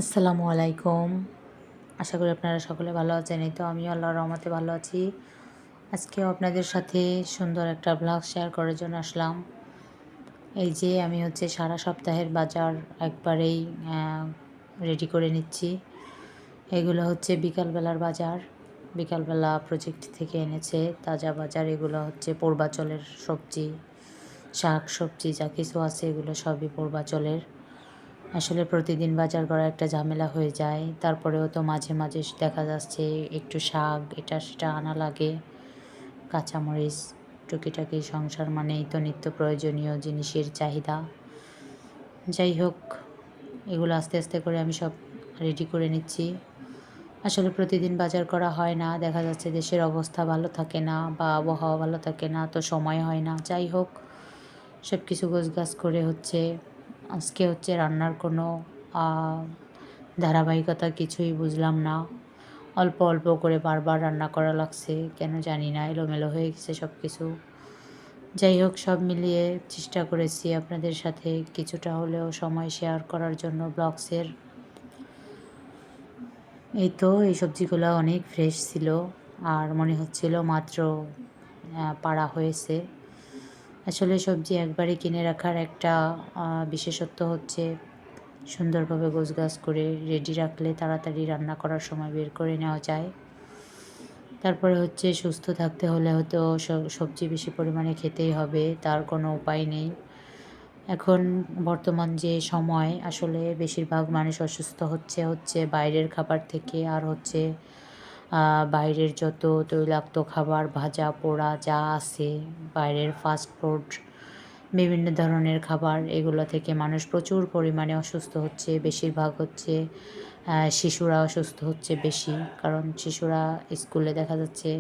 আসসালামু আলাইকুম। আশা করি আপনারা সকলে ভালো আছেন। এই তো আমিও আল্লাহর রহমতে ভালো আছি। আজকেও আপনাদের সাথে সুন্দর একটা ব্লগ শেয়ার করার জন্য আসলাম। এই যে আমি সারা সপ্তাহের বাজার একবারেই রেডি করে নিচ্ছি। এগুলো বিকালবেলার বাজার। বিকালবেলা প্রজেক্ট থেকে এনেছে তাজা বাজার। এগুলো পূর্বাচলের সবজি, শাক সবজি যা কিছু আছে এগুলো সবই পূর্বাচলের। আসলে প্রতিদিন বাজার করা একটা ঝামেলা হয়ে যায়। তারপরেও তো মাঝে মাঝে দেখা যাচ্ছে একটু শাক এটা সেটা আনা লাগে, কাঁচামরিচ, টুকিটাকি সংসার মানেই তো নিত্য প্রয়োজনীয় জিনিসের চাহিদা। যাই হোক, এগুলো আস্তে আস্তে করে আমি সব রেডি করে নিচ্ছি। আসলে প্রতিদিন বাজার করা হয় না, দেখা যাচ্ছে দেশের অবস্থা ভালো থাকে না বা আবহাওয়া ভালো থাকে না, তো সময় হয় না। যাই হোক, সব কিছু গোছগাছ করে আজকে রান্নার কোনো ধারাবাহিকতা কিছুই বুঝলাম না। অল্প অল্প করে বারবার রান্না করা লাগছে, কেন জানি না, এলোমেলো হয়ে গেছে সব কিছু। যাই হোক, সব মিলিয়ে চেষ্টা করেছি আপনাদের সাথে কিছুটা হলেও সময় শেয়ার করার জন্য ব্লগসের। এই তো এই সবজিগুলো অনেক ফ্রেশ ছিল আর মনে হচ্ছিল মাত্র পাড়া হয়েছে। আসলে সবজি একবারে কিনে রাখার একটা বিশেষত্ব সুন্দরভাবে গোছগাছ করে রেডি রাখলে তাড়াতাড়ি রান্না করার সময় বের করে নেওয়া যায়। তারপরে সুস্থ থাকতে হলে হয়তো সবজি বেশি পরিমাণে খেতেই হবে, তার কোনো উপায় নেই। এখন বর্তমান যে সময়, আসলে বেশিরভাগ মানুষ অসুস্থ হচ্ছে বাইরের খাবার থেকে, আর বাইরের যত তৈলাক্ত খাবার, ভাজা পোড়া যা আছে, বাইরের ফাস্ট ফুড, বিভিন্ন ধরনের খাবার, এগুলো থেকে মানুষ প্রচুর পরিমাণে অসুস্থ হচ্ছে। বেশিরভাগ শিশুরা অসুস্থ হচ্ছে বেশি, কারণ শিশুরা স্কুলে দেখা যাচ্ছে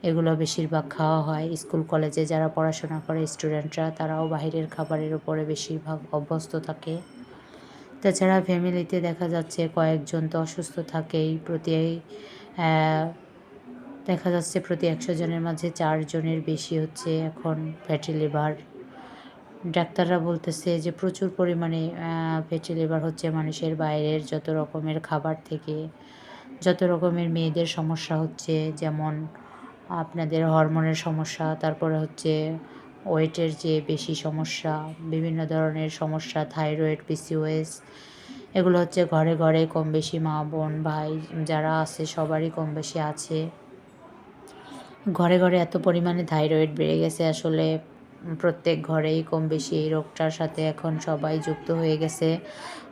এগুলো বেশিরভাগ খাওয়া হয়। স্কুল কলেজে যারা পড়াশোনা করে স্টুডেন্টরা, তারাও বাইরের খাবারের উপরে বেশিরভাগ অভ্যস্ত থাকে। তাছাড়া ফ্যামিলিতে দেখা যাচ্ছে কয়েকজন তো অসুস্থ থাকেই। দেখা যাচ্ছে প্রতি 100 জনের মাঝে 4 জনের বেশি এখন ফ্যাটি লিভার। ডাক্তাররা বলতেছে যে প্রচুর পরিমাণে ফ্যাটি লিভার মানুষের বাইরের যত রকমের খাবার থেকে, যত রকমের মেয়েদের সমস্যা যেমন আপনাদের হরমোনের সমস্যা, তারপরে ওয়েটের যে বেশি সমস্যা, বিভিন্ন ধরনের সমস্যা, থাইরয়েড, পিসিওএস, এগুলো ঘরে ঘরে কম বেশি মা বোন ভাই যারা আছে সবারই কম বেশি আছে। ঘরে ঘরে এত পরিমাণে থাইরয়েড বেড়ে গেছে, আসলে প্রত্যেক ঘরেই কম বেশি এই রোগটার সাথে এখন সবাই যুক্ত হয়ে গেছে।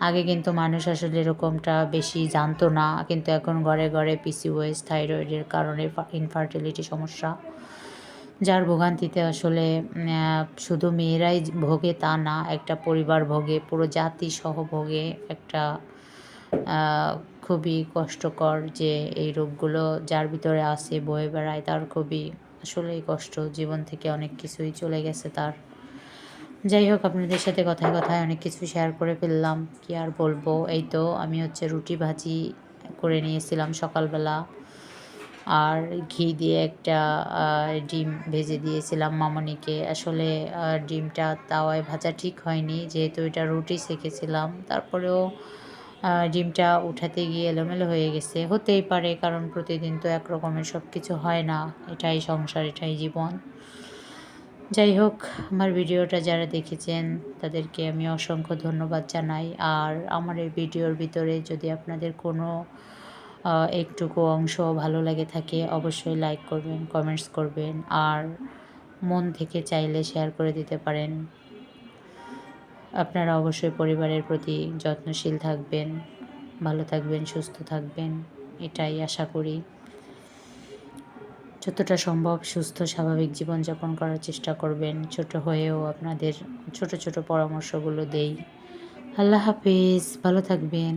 আগে কিন্তু মানুষ আসলে এরকমটা বেশি জানতো না, কিন্তু এখন ঘরে ঘরে পিসিওএস, থাইরয়েডের কারণে ইনফার্টিলিটি সমস্যা, যার ভোগান্তিতে আসলে শুধু মেয়েরাই ভোগে তা না, একটা পরিবার ভোগে, পুরো জাতি সহ ভোগে। একটা খুবই কষ্টকর যে এই রোগগুলো যার ভিতরে আছে বয়ে বেড়ায়, তার খুবই আসলেই কষ্ট, জীবন থেকে অনেক কিছুই চলে গেছে তার। যাই হোক, আপনাদের সাথে কথায় কথায় অনেক কিছু শেয়ার করে ফেললাম, কি আর বলবো। এই তো আমি রুটি ভাজি করে নিয়েছিলাম সকালবেলা, আর ঘি দিয়ে একটা ডিম ভেজে দিয়েছিলাম মামনিকে। আসলে ডিমটা তাওয়ায় ভাজা ঠিক হয়নি, যেহেতু এটা রুটি সেঁকেছিলাম। তারপরেও ডিমটা উঠাতে গিয়ে এলোমেলো হয়ে গেছে, হতেই পারে, কারণ প্রতিদিন তো এক রকমের সব কিছু হয় না, এটাই সংসার, এটাই জীবন। যাই হোক, আমার ভিডিওটা যারা দেখেছেন তাদেরকে আমি অসংখ্য ধন্যবাদ জানাই। আর আমার এই ভিডিওর ভিতরে যদি আপনাদের কোনো একটুকু অংশ ভালো লাগে থাকে, অবশ্যই লাইক করবেন, কমেন্টস করবেন, আর মন থেকে চাইলে শেয়ার করে দিতে পারেন। আপনারা অবশ্যই পরিবারের প্রতি যত্নশীল থাকবেন, ভালো থাকবেন, সুস্থ থাকবেন, এটাই আশা করি। যতটা সম্ভব সুস্থ স্বাভাবিক জীবনযাপন করার চেষ্টা করবেন। ছোট হয়েও আপনাদের ছোট ছোট পরামর্শগুলো দেই। আল্লাহ হাফিজ, ভালো থাকবেন।